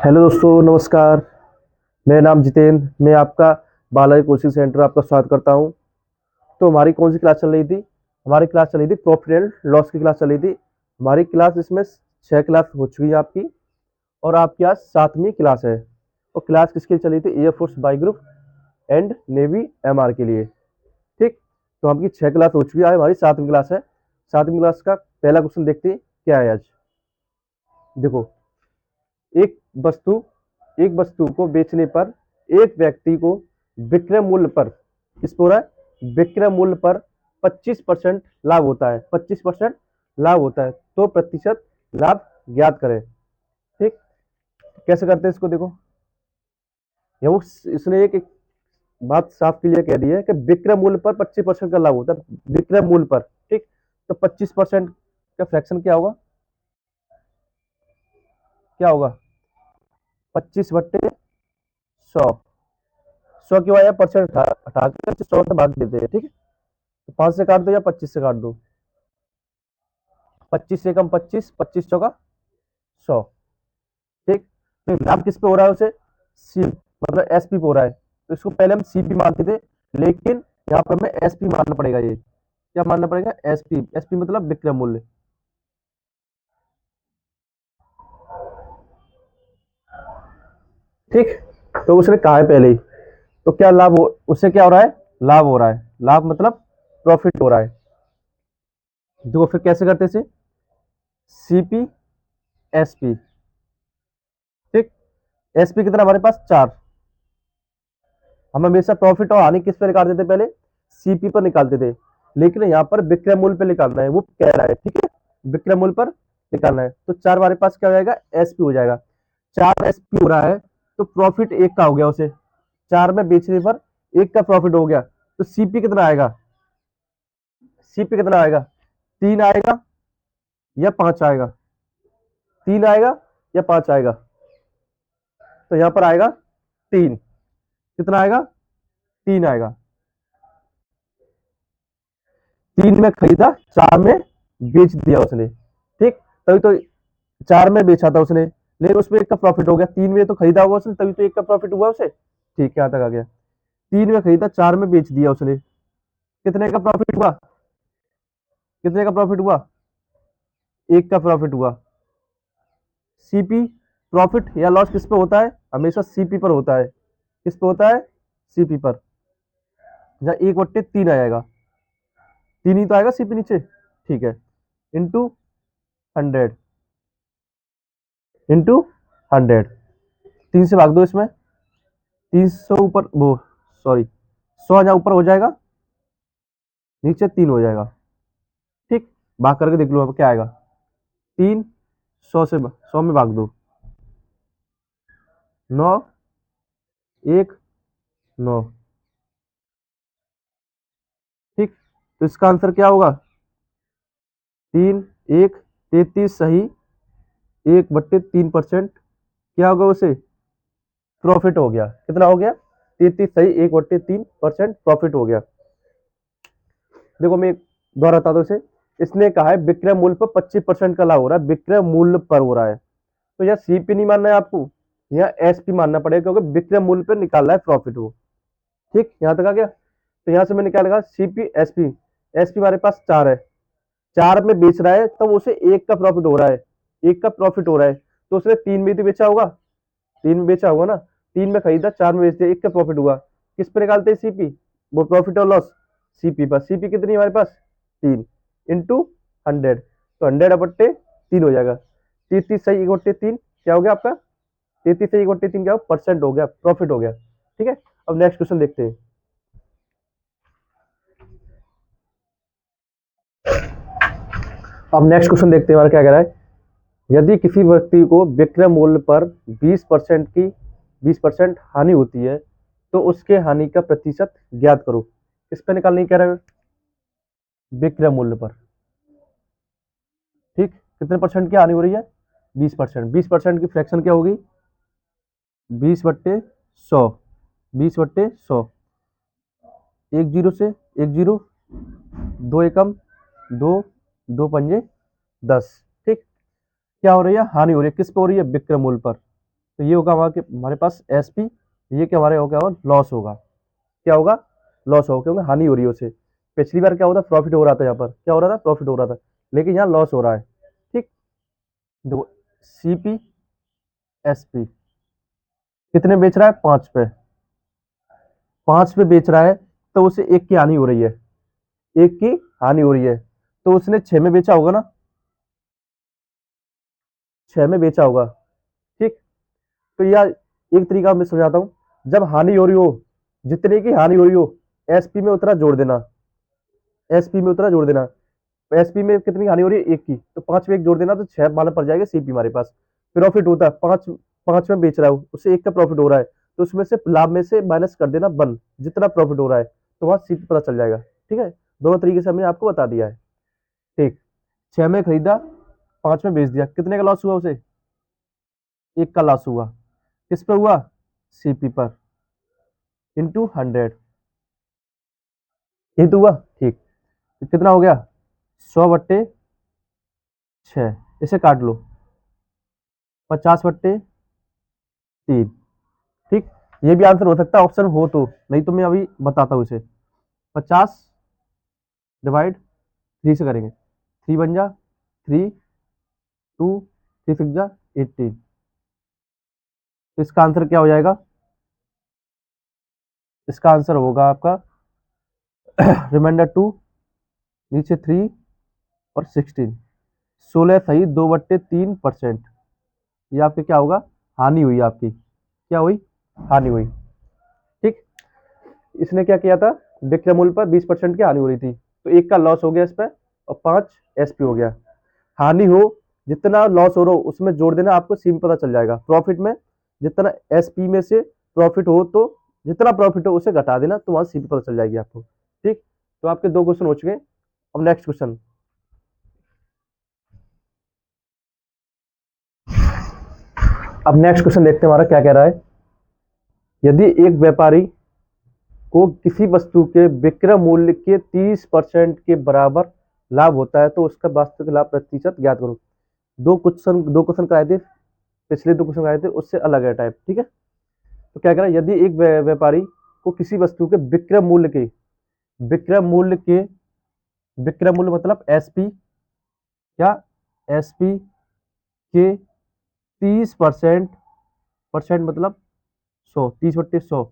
Hello दोस्तों, नमस्कार। मेरा नाम जितेंद्र, मैं आपका बालाजी कोचिंग सेंटर आपका स्वागत करता हूं। तो हमारी कौन सी क्लास चल रही थी? हमारी क्लास चल रही थी प्रॉफिट एंड लॉस की क्लास चल रही थी। हमारी क्लास इसमें 6 क्लास हो चुकी है आपकी, और आपकी आज 7वीं क्लास है। और क्लास किसके लिए चली थी? Air force by group and navy MR के लिए। ठीक। तो आपकी 6 क्लास हो चुकी है, हमारी 7वीं क्लास है। 7वीं क्लास का पहला क्वेश्चन देखते हैं क्या है आज। देखो, एक वस्तु एक वस्तु को बेचने पर एक व्यक्ति को विक्रय मूल्य पर, किस पे हो रहा है? विक्रय मूल्य पर 25% लाभ होता है। 25% लाभ होता है, तो प्रतिशत लाभ ज्ञात करें। ठीक। कैसे करते हैं इसको? देखो, ये वो इसने एक बात साफ क्लियर कह दी है कि विक्रय मूल्य पर 25% का लाभ होता है, विक्रय मूल्य पर। ठीक। तो 25% का फ्रैक्शन क्या होगा? क्या होगा? 25/100। 100 की वजह परसेंट हटा के 100 से भाग देते हैं। ठीक है। तो 5 से काट दो या 25 से काट दो। 25 से कम 25, 25 चौका 100। ठीक। तो लाभ किस पे हो रहा है? उसे सी मतलब एसपी पे हो रहा है, तो इसको पहले हम सीपी मानते थे, लेकिन यहाँ पर हमें एसपी मानना पड़ेगा। ये क्या मानना पड़ेगा? एसपी। एसपी मतलब विक्रय मूल्य। ठीक। तो उसने कहा है पहले ही। तो क्या लाभ हो, उससे क्या हो रहा है? लाभ हो रहा है। लाभ मतलब प्रॉफिट हो रहा है। देखो फिर कैसे करते थे? CP SP. ठीक। एसपी कितना हमारे पास? 4। हम हमेशा प्रॉफिट और हानि किस पे निकालते थे? पहले सीपी पर निकालते थे, लेकिन यहाँ पर विक्रय मूल्य पे निकालना है, वो कह रहा है। ठीक है, विक्रय मूल्य पर निकालना है। तो 4 हमारे पास क्या हो जाएगा? एसपी हो जाएगा। 4 एसपी हो रहा है, तो प्रॉफिट 1 का हो गया। उसे 4 में बेचने पर 1 का प्रॉफिट हो गया। तो सीपी कितना आएगा? सीपी कितना आएगा? 3 आएगा या 5 आएगा? 3 आएगा या 5 आएगा? तो यहाँ पर आएगा 3। कितना आएगा? 3 आएगा। 3 में खरीदा, 4 में बेच दिया उसने। ठीक। तभी तो 4 में बेचा था उसने, लेकिन उसमें 1 का प्रॉफिट हो गया। 3 में तो खरीदा होगा उसने, तभी तो 1 का प्रॉफिट हुआ उसे। ठीक, यहाँ तक आ गया। 3 में खरीदा, 4 में बेच दिया उसने। कितने का प्रॉफिट हुआ? कितने का प्रॉफिट हुआ? 1 का प्रॉफिट हुआ। सीपी प्रॉफिट या लॉस किस पे होता है? हमेशा सीपी पर होता है। किस पे होता है? सीपी पर। जहाँ 1/3 आ जाएगा, 3 ही तो आएगा सीपी नीचे। ठीक है। इंटू 100। इंटू 100। 3 से भाग दो इसमें। 300 ऊपर वो, सॉरी, 100 जहाँ ऊपर हो जाएगा, नीचे 3 हो जाएगा। ठीक। भाग करके देख लो अब क्या आएगा। 3 100 में भाग दो। 9 1 9। ठीक। तो इसका आंसर क्या होगा? 3 1 33 सही। 1/3% क्या होगा? उसे प्रॉफिट हो गया। कितना हो गया? 33 सही, 1/3% प्रॉफिट हो गया। देखो मैं दोहराता हूं इसे। इसने कहा है विक्रय मूल्य पर 25% का लाभ हो रहा है, विक्रय मूल्य पर हो रहा है। तो यहाँ सीपी नहीं मानना है आपको, यहाँ एसपी मानना पड़ेगा, क्योंकि विक्रय मूल्य पर निकाल रहा है प्रॉफिट वो। ठीक, यहाँ तक आ गया। तो यहाँ से मैं निकालेगा सीपी एसपी। एसपी हमारे पास 4 है, 4 में बेच रहा है, तो उसे 1 का प्रॉफिट हो रहा है। 1 का प्रॉफिट हो रहा है, तो उसने 3 में तो बेचा होगा। 3 में बेचा होगा ना। 3 में खरीदा, 4 में बेच दिया, 1 का प्रॉफिट हुआ। किस पे निकालते हैं सीपी? वो प्रॉफिट और लॉस, सीपी पर। सीपी कितनी है हमारे पास? 3 इंटू 100। तो 100/3 हो जाएगा। 33 सही, 1/3 क्या हो गया आपका? 33 से 1/3 क्या हो? परसेंट हो गया, प्रॉफिट हो गया। ठीक है। अब नेक्स्ट क्वेश्चन देखते हैं। अब नेक्स्ट क्वेश्चन देखते हैं हमारा क्या कह रहा है। यदि किसी व्यक्ति को विक्रय मूल्य पर 20% हानि होती है, तो उसके हानि का प्रतिशत ज्ञात करो। किस पे निकालने कह रहे हैं? विक्रय मूल्य पर। ठीक। कितने परसेंट की हानि हो रही है? 20%। 20% की फ्रैक्शन क्या होगी? 20/100। 20/100। एक जीरो से एक जीरो, दो एकम दो, दो पंजे 10। ठीक। क्या हो रही है? हानि हो रही है। किस पे हो रही है? विक्रय मूल्य पर। तो ये होगा हमारे पास एसपी, ये क्या हमारे हो गया लॉस होगा, क्या होगा लॉस होगा, क्योंकि हानि हो रही है उसे। पिछली बार क्या होता प्रॉफिट हो रहा था, यहाँ पर क्या हो रहा था प्रॉफिट हो रहा था, लेकिन यहाँ लॉस हो रहा है। ठीक, देखो सीपी एसपी कितने बेच रहा है 5 पे, 5 पे बेच रहा है, तो उसे 1 की हानि हो रही है, 1 की हानि हो रही है, तो उसने 6 में बेचा होगा ना, 6 में बेचा होगा। ठीक, तो यार एक तरीका मैं समझाता हूँ, जब हानि हो रही हो, जितने की हानि हो रही हो, एसपी में उतना जोड़ देना, एसपी में उतना जोड़ देना। एसपी में कितनी हानि हो रही है 1 की, तो 5 में 1 जोड़ देना, तो 6 मालूम पड़ जाएगा सीपी हमारे पास। प्रॉफिट होता है 5, 5 में बेच रहा है उससे 1 का प्रॉफिट हो रहा है, तो उसमें से लाभ में से माइनस कर देना 1, जितना प्रॉफिट हो रहा है, तो वहां सीपी पता चल जाएगा। ठीक है, दोनों तरीके से हमने आपको बता दिया है। ठीक, 6 में खरीदा, 5 में बेच दिया, कितने का लॉस हुआ उसे, 1 का लॉस हुआ, किस पे हुआ, सीपी पर, इंटू 100, ये तो हुआ। ठीक, तो कितना हो गया 100/6, इसे काट लो, 50/3। ठीक, ये भी आंसर हो सकता है ऑप्शन हो तो, नहीं तो मैं अभी बताता हूँ इसे। 50/3 से करेंगे, 3 बन जा 3, 2, 3 6 जा 18, तो इसका आंसर क्या हो जाएगा, इसका आंसर होगा आपका रिमाइंडर 2, नीचे 3 और 16, 16 सही 2/3%, ये आपके क्या होगा, हानि हुई आपकी, क्या हुई, हानि हुई। ठीक, इसने क्या किया था, विक्रय मूल्य पर 20% की हानि हो रही थी, तो 1 का लॉस हो गया इस पर, और 5 एसपी हो गया। हानि हो, जितना लॉस हो रहा हो उसमें जोड़ देना, आपको सी में पता चल जाएगा। प्रॉफिट में जितना एसपी में से प्रॉफिट हो, तो जितना प्रॉफिट हो उसे घटा देना, तो वहां सी पता चल जाएगी आपको। ठीक, तो आपके 2 क्वेश्चन हो चुके। अब नेक्स्ट क्वेश्चन, अब नेक्स्ट क्वेश्चन देखते हैं हमारा क्या कह रहा है। यदि एक व्यापारी को किसी वस्तु के विक्रय मूल्य के 30% के बराबर लाभ होता है, तो उसका वास्तविक लाभ प्रतिशत ज्ञात करो। दो क्वेश्चन कराए थे, पिछले 2 क्वेश्चन कराए थे उससे अलग है टाइप। ठीक है, तो क्या कह रहा है, यदि एक व्यापारी को किसी वस्तु के विक्रय मूल्य के विक्रय मूल्य मतलब एसपी, क्या एसपी के 30% परसेंट मतलब 100, 30/100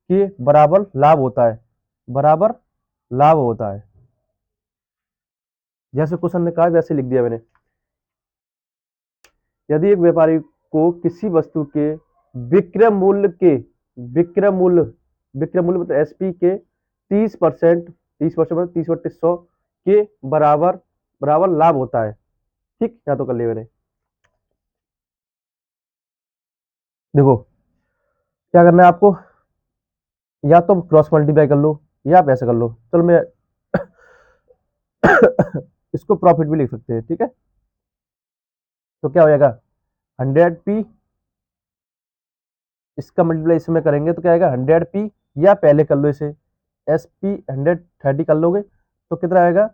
के बराबर लाभ होता है, बराबर लाभ होता है, जैसे क्वेश्चन ने कहा वैसे लिख दिया मैंने। यदि एक व्यापारी को किसी वस्तु के विक्रय मूल्य के विक्रय मूल्य विक्रय मूल्य मतलब एसपी के 30%, 30% मतलब 30/100 के बराबर बराबर लाभ होता है। ठीक, यहाँ तो कर लिया मैंने। देखो क्या करना है आपको, या तो क्रॉस मल्टीप्लाई कर लो, या आप ऐसे कर लो, चलो मैं इसको प्रॉफिट भी लिख सकते हैं। ठीक है, तो क्या हो जाएगा 100p, इसका मल्टीप्लाई इसमें करेंगे तो क्या आएगा 100p, या पहले कर लो इसे एसपी 130 कर लोगे तो कितना आएगा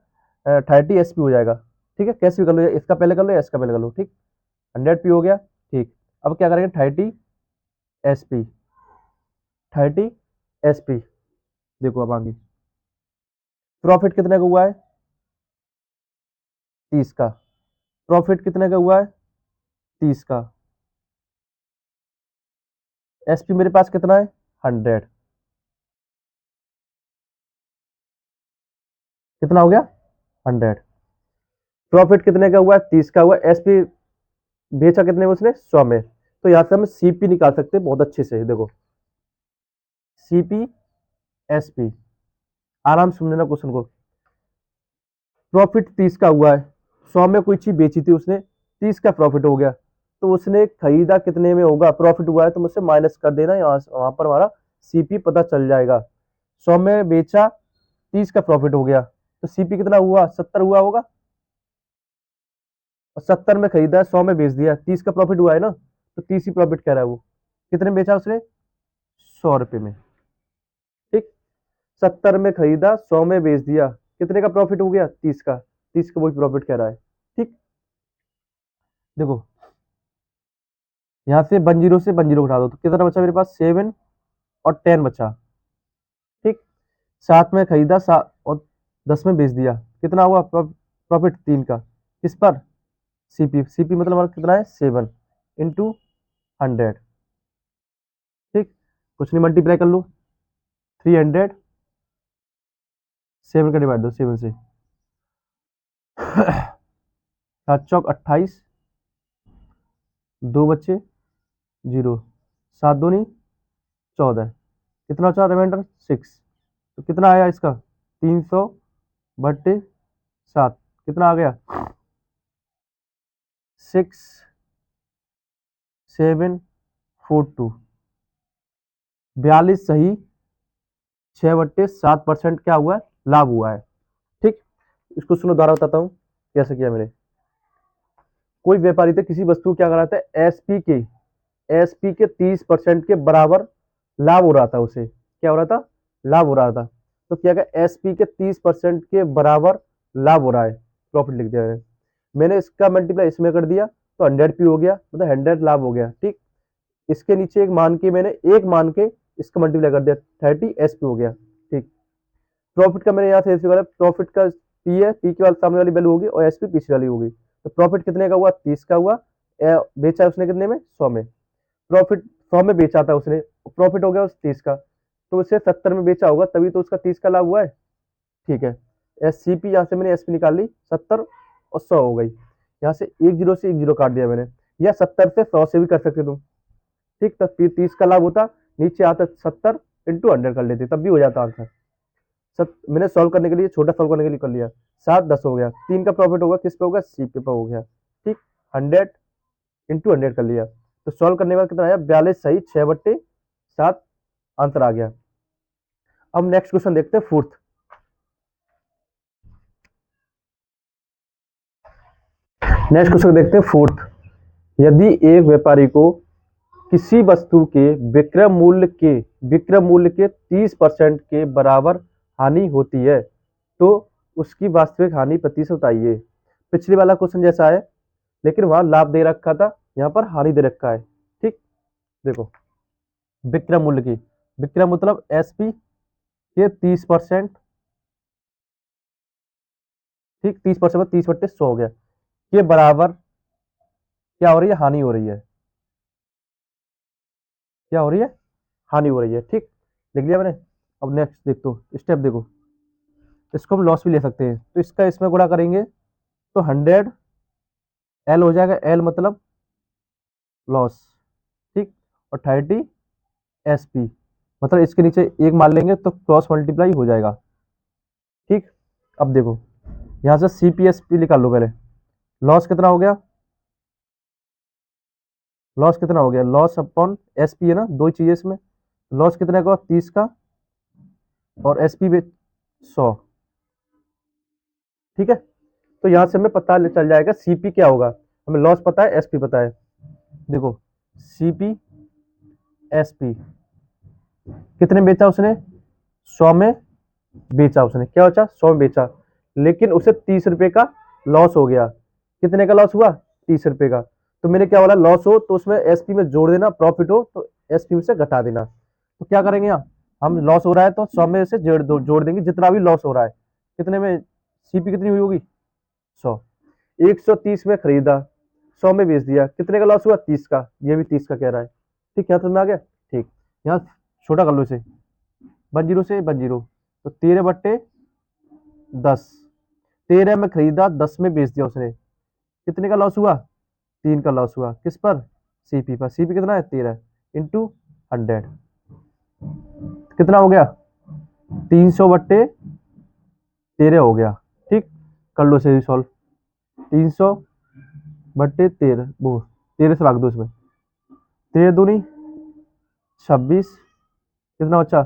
30 एसपी हो जाएगा। ठीक है, कैसे भी कर लो, इसका पहले कर लो या इसका पहले कर लो। ठीक, 100p हो गया। ठीक, अब क्या करेंगे 30 एसपी, 30 एसपी। देखो अब आगे प्रॉफिट कितने का हुआ है 30 का, प्रॉफिट कितने का हुआ है 30 का, एसपी मेरे पास कितना है 100, कितना हो गया 100, प्रॉफिट कितने का हुआ है 30 का हुआ, एसपी बेचा कितने में उसने 100 में, तो यहां से हम सीपी निकाल सकते हैं बहुत अच्छे से। देखो सीपी एसपी, आराम से समझना क्वेश्चन को। प्रॉफिट 30 का हुआ है, 100 में कोई चीज बेची थी उसने, 30 का प्रॉफिट हो गया, तो उसने खरीदा कितने में होगा, प्रॉफिट हुआ है तो मुझसे माइनस कर देना, यहाँ वहां पर हमारा सीपी पता चल जाएगा। 100 में बेचा, 30 का प्रॉफिट हो गया, तो सीपी कितना हुआ 70 हुआ होगा, और 70 में खरीदा है 100 में बेच दिया, 30 का प्रॉफिट हुआ है ना, तो 30 ही प्रॉफिट कह रहा है वो। कितने में बेचा उसने 100 रुपए में। ठीक, 70 में खरीदा 100 में बेच दिया, कितने का प्रॉफिट हो गया 30 का, 30 का वही प्रॉफिट कह रहा है। ठीक, देखो यहाँ से 10 से 10 घटा दो तो कितना बचा मेरे पास 7 और 10 बचा। ठीक, 7 में खरीदा और 10 में बेच दिया, कितना हुआ प्रॉफिट 3 का। किस पर? सीपी। सीपी मतलब हमारा कितना है 7 इंटू 100। ठीक, कुछ नहीं, मल्टीप्लाई कर लो 300, 7 का डिवाइड दो 7 से। 7 चौक 28, 2 बच्चे 0, 7 दूनी 14, कितना बचा रिमाइंडर 6। तो कितना आया इसका 300/7, कितना आ गया 6742। 42 सही 6/7% क्या हुआ है, लाभ हुआ है। ठीक, इसको सुनो, दोबारा बताता हूँ कैसे किया मैंने। कोई व्यापारी थे, किसी वस्तु को क्या कराता है एसपी के 30% के बराबर लाभ हो रहा था, उसे क्या हो रहा था, लाभ हो रहा था। तो क्या गया एसपी के 30% के बराबर लाभ हो रहा है, प्रॉफिट लिख दिया मैंने इसका मल्टीप्लाई इसमें कर दिया तो 100p हो गया, मतलब 100 लाभ हो गया। ठीक, इसके नीचे एक मान के मैंने एक मान के इसका मल्टीप्लाई कर दिया 30 एसपी हो गया। ठीक, प्रॉफिट का मैंने यहाँ से प्रॉफिट का पी है, पी के बाद सामने वाली वैल्यू होगी और एसपी पिछली वाली होगी। तो प्रॉफिट कितने का हुआ 30 का हुआ, बेचा उसने कितने में 100 में, प्रॉफिट 100 में बेचा था उसने, प्रॉफिट हो गया उस 30 का, तो उसे 70 में बेचा होगा तभी तो उसका 30 का लाभ हुआ है। ठीक है, एस सी पी यहाँ से मैंने एस पी निकाल ली 70 और 100 हो गई, यहाँ से एक जीरो से एक जीरो काट दिया मैंने, या 70 से 100 से भी कर सकते तुम। ठीक, तब 30 का लाभ होता, नीचे आता 70 इंटू 100 कर लेते तब भी हो जाता आंसर। मैंने सॉल्व करने के लिए छोटा सॉल्व करने के लिए कर लिया, 7 10 हो गया, 3 का प्रॉफिट होगा किस पे होगा सी पे हो गया। ठीक, 100 इंटू 100 कर लिया, तो सॉल्व करने के बाद कितना आया 42 सही 6/7 आंसर आ गया। अब नेक्स्ट क्वेश्चन देखते हैं फोर्थ। नेक्स्ट क्वेश्चन देखते हैं फोर्थ। यदि एक व्यापारी को किसी वस्तु के विक्रय मूल्य के 30% के बराबर हानि होती है तो उसकी वास्तविक हानि प्रतिशत बताइए। पिछले वाला क्वेश्चन जैसा है लेकिन वहां लाभ दे रखा था, यहाँ पर हानि दे रखा है। ठीक, देखो विक्रय मूल्य की, विक्रय मतलब एसपी के 30%। ठीक, 30% में 30/100 हो गया, के बराबर क्या हो रही है, हानि हो रही है, क्या हो रही है, हानि हो रही है। ठीक, लिख लिया मैंने। अब नेक्स्ट देख दो स्टेप, देखो इसको हम लॉस भी ले सकते हैं, तो इसका इसमें गुणा करेंगे तो 100 एल हो जाएगा, एल मतलब लॉस। ठीक, और 30 एसपी मतलब इसके नीचे एक मान लेंगे तो क्रॉस मल्टीप्लाई हो जाएगा। ठीक, अब देखो यहाँ से सीपीएसपी निकाल लो पहले, लॉस कितना हो गया, लॉस कितना हो गया, लॉस अपॉन एसपी है ना, दो ही चीजें इसमें, लॉस कितने का 30 का और एसपी पे 100। ठीक है, तो यहां से हमें पता चल जाएगा सीपी क्या होगा, हमें लॉस पता है एसपी पता है। देखो सीपी एसपी कितने बेचा उसने 100 में बेचा, उसने क्या बचा 100 में बेचा, लेकिन उसे 30 रुपए का लॉस हो गया। कितने का लॉस हुआ 30 रुपए का। तो मैंने क्या बोला लॉस हो तो उसमें एसपी में जोड़ देना, प्रॉफिट हो तो एसपी में से घटा देना। तो क्या करेंगे यहाँ, हम लॉस हो रहा है तो 100 में से जोड़ देंगे जितना भी लॉस हो रहा है, कितने में सीपी कितनी हुई होगी 100, 130 में खरीदा 100 में बेच दिया, कितने का लॉस हुआ 30 का, ये भी 30 का कह रहा है। ठीक, यहाँ समझ में आ गया। ठीक, यहाँ छोटा कर लो इसे, 10 से 10, तो 13/10, 13 में खरीदा 10 में बेच दिया उसने, कितने का लॉस हुआ 3 का लॉस हुआ, किस पर सीपी पर, सीपी कितना है 13 इंटू 100, कितना हो गया 300/13 हो गया। ठीक, कर लो इसे सॉल्व, 300/13 वो 13 से भाग दो इसमें, 13 दूनी 26, कितना बचा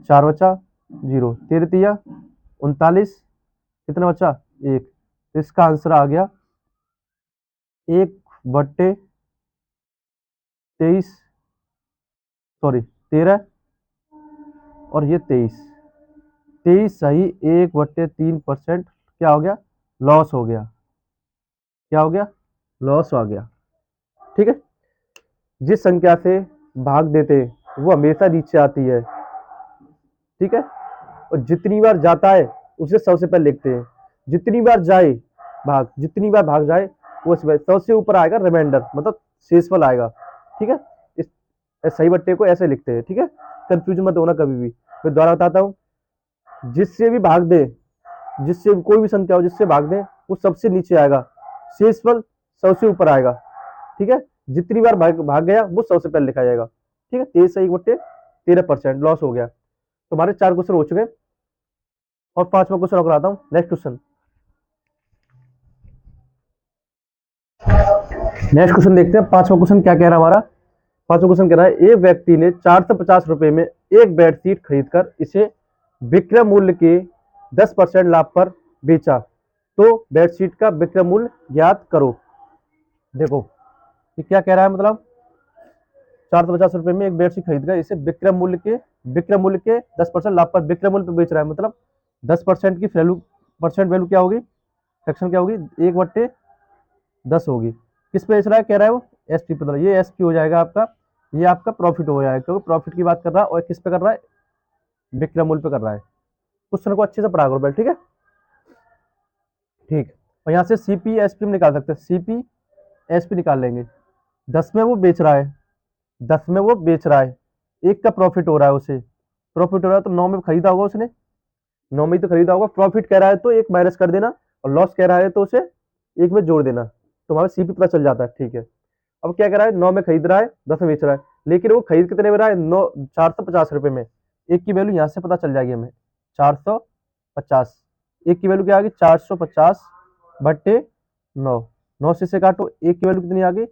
4 बचा 0, 13 तिया 39, कितना बचा 1। तो इसका आंसर आ गया 1/23, सॉरी 13 और ये 23, 23 सही 1/3% क्या हो गया लॉस हो गया, क्या हो गया लॉस आ गया। ठीक है, जिस संख्या से भाग देते हैं वो हमेशा नीचे आती है, ठीक है। और जितनी बार जाता है उसे सबसे पहले लिखते हैं। जितनी बार जाए भाग, जितनी बार भाग जाए वो सबसे ऊपर आएगा रिमाइंडर, मतलब शेषफल आएगा, ठीक है। इस सही बट्टे को ऐसे लिखते हैं, ठीक है। कंफ्यूज मत होना कभी भी। मैं दोबारा बताता हूँ, जिससे भी भाग दे, जिससे कोई भी संख्या हो जिससे भाग दे वो सबसे नीचे आएगा, शेषफल सबसे ऊपर आएगा, ठीक है। जितनी बार भाग गया वो सबसे पहले लिखा जाएगा, ठीक है। 23 से 1/13% लॉस हो गया। तुम्हारे 4 क्वेश्चन हो चुके हैं और 5वां क्वेश्चन और कराता हूँ। नेक्स्ट क्वेश्चन देखते हैं। 5वां क्वेश्चन क्या कह रहा है हमारा। 5वां क्वेश्चन कह रहा है, एक व्यक्ति ने 450 रुपए में एक बेडशीट खरीदकर इसे विक्रय मूल्य के 10% लाभ पर बेचा, तो बेडशीट का विक्रय मूल्य ज्ञात करो। देखो ये क्या कह रहा है, मतलब 450 रुपए में एक बेडशीट खरीद कर इसे विक्रय मूल्य के 10% लाभ पर विक्रय मूल्य पर बेच रहा है, मतलब 10% की वैल्यू क्या होगी, फ्रैक्शन क्या होगी, 1/10 होगी। किस पे बेच रहा है, कह रहा है वो एसपी पर। ये एसपी हो जाएगा आपका, ये आपका प्रॉफिट हो जाएगा, क्योंकि प्रॉफिट की बात कर रहा है और किस पे कर रहा है, विक्रय मूल्य पे कर रहा है। क्वेश्चन को अच्छे से पढ़ा करो पहले, ठीक है। ठीक, और यहाँ से सीपी एसपी में निकाल सकते हैं, सीपी एसपी निकाल लेंगे। 10 में वो बेच रहा है, 10 में वो बेच रहा है, एक का प्रॉफिट हो रहा है, उसे प्रॉफिट हो रहा है तो 9 में खरीदा होगा उसने, 9 में ही तो खरीदा होगा। प्रॉफिट कह रहा है तो एक माइनस कर देना, और लॉस कह रहा है तो उसे एक में जोड़ देना, तो हमारा सीपी पता चल जाता है, ठीक है। अब क्या कर रहा है, 9 में खरीद रहा है, 10 में बेच रहा है, लेकिन वो खरीद कितने में रहा है, 450 रुपए में। एक की वैल्यू यहाँ से पता चल जाएगी हमें, 450। एक की वैल्यू क्या आ गई, 450/9। 9 से काटो, एक की वैल्यू कितनी आ गई,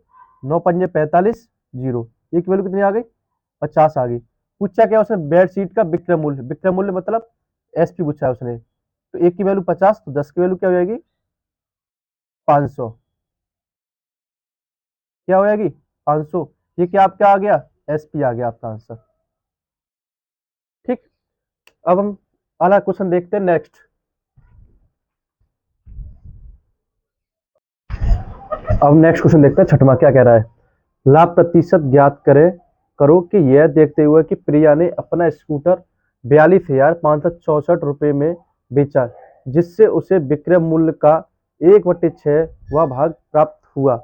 9×5 = 45, 0। एक की वैल्यू कितनी आ गई, 50 आ गई। पूछा क्या उसने, बेडशीट का विक्रय मूल्य, विक्रय मूल्य मतलब एसपी पूछा है उसने। तो एक की वैल्यू 50, तो 10 की वैल्यू क्या हो जाएगी, 500। क्या हो जाएगी, 500। ये क्या आपका आ गया, एसपी आ गया आपका आंसर, ठीक। अब हम अगला क्वेश्चन देखते हैं नेक्स्ट। अब नेक्स्ट क्वेश्चन देखते हैं, छठवां क्या कह रहा है। लाभ प्रतिशत ज्ञात करो कि यह देखते हुए कि प्रिया ने अपना स्कूटर 42,564 रुपए में बेचा, जिससे उसे विक्रय मूल्य का 1/6 भाग प्राप्त हुआ।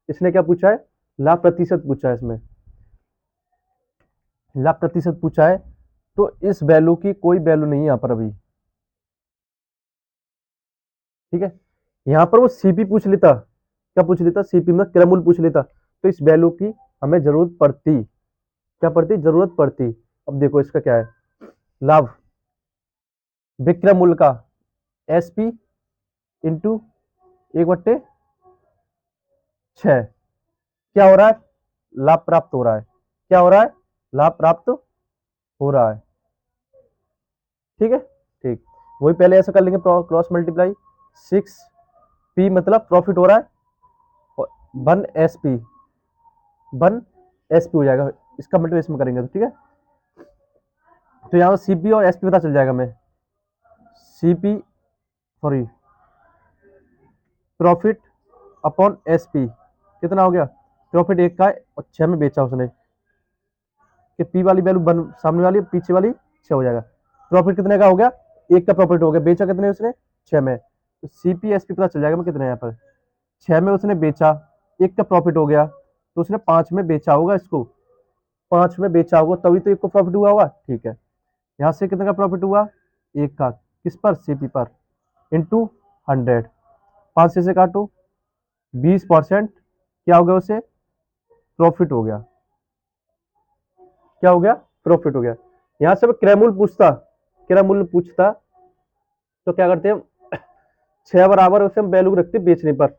इसने क्या पूछा है, लाभ प्रतिशत पूछा है इसमें, लाभ प्रतिशत पूछा है। तो इस वैल्यू की कोई वैल्यू नहीं है यहाँ पर अभी, ठीक है। यहाँ पर वो सीपी पूछ लेता, क्या पूछ लेता, सीपी में क्रय मूल्य पूछ लेता, तो इस वैल्यू की हमें जरूरत पड़ती, क्या पड़ती, जरूरत पड़ती। अब देखो इसका क्या है, लाभ विक्रय मूल्य का एसपी इंटू 1/6, क्या हो रहा है, लाभ प्राप्त हो रहा है, क्या हो रहा है, लाभ प्राप्त हो रहा है, ठीक है। ठीक, वही पहले ऐसा कर लेंगे, क्रॉस मल्टीप्लाई। 6p मतलब प्रॉफिट हो रहा है, और 1 एसपी हो जाएगा, इसका मतलब इसमें करेंगे तो, ठीक है। तो यहाँ सीपी और एसपी पता चल जाएगा हमें। CP sorry profit upon SP कितना हो गया, प्रॉफिट 1 का है और 6 में बेचा उसने, कि पी वाली वैल्यू सामने वाली पीछे वाली 6 हो जाएगा। प्रॉफिट कितने का हो गया, 1 का प्रॉफिट हो गया, बेचा कितने उसने, 6 में। तो सीपी एसपी पता चल जाएगा मैं कितने, यहाँ पर 6 में उसने बेचा, 1 का प्रॉफिट हो गया, तो उसने 5 में बेचा होगा इसको, 5 में बेचा होगा तभी तो 1 को प्रॉफिट हुआ होगा, ठीक है। यहाँ से कितने का प्रॉफिट हुआ, 1 का, किस पर, सीपी पर, इंटू 100। 5 से काटो, 20% क्या हो गया, उसे प्रॉफिट हो गया, क्या हो गया, प्रॉफिट हो गया। यहां से मैं क्रय मूल्य पूछता तो क्या करते हैं, 6 बराबर उसे हम वैल्यू रखते बेचने पर,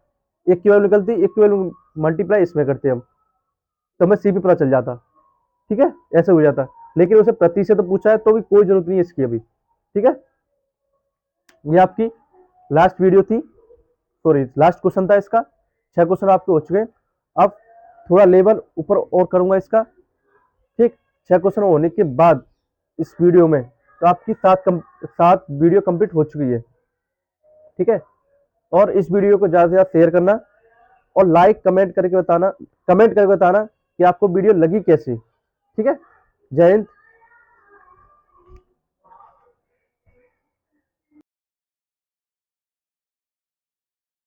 1 की वैल्यू निकलती, 1 की वैल्यू मल्टीप्लाई इसमें करते हम, तो हमें सीपी पता चल जाता, ठीक है, ऐसे हो जाता। लेकिन उसे प्रतिशत तो पूछा है तो भी कोई जरूरत नहीं है इसकी अभी, ठीक है। ये आपकी लास्ट वीडियो थी, सॉरी लास्ट क्वेश्चन था इसका। 6 क्वेश्चन आपके हो चुके हैं। अब थोड़ा लेवल ऊपर और करूंगा इसका, ठीक। 6 क्वेश्चन होने के बाद इस वीडियो में तो आपकी 7 वीडियो कंप्लीट हो चुकी है, ठीक है। और इस वीडियो को ज्यादा से ज्यादा शेयर करना और लाइक कमेंट करके बताना, कि आपको वीडियो लगी कैसी। ठीक है, जय हिंद।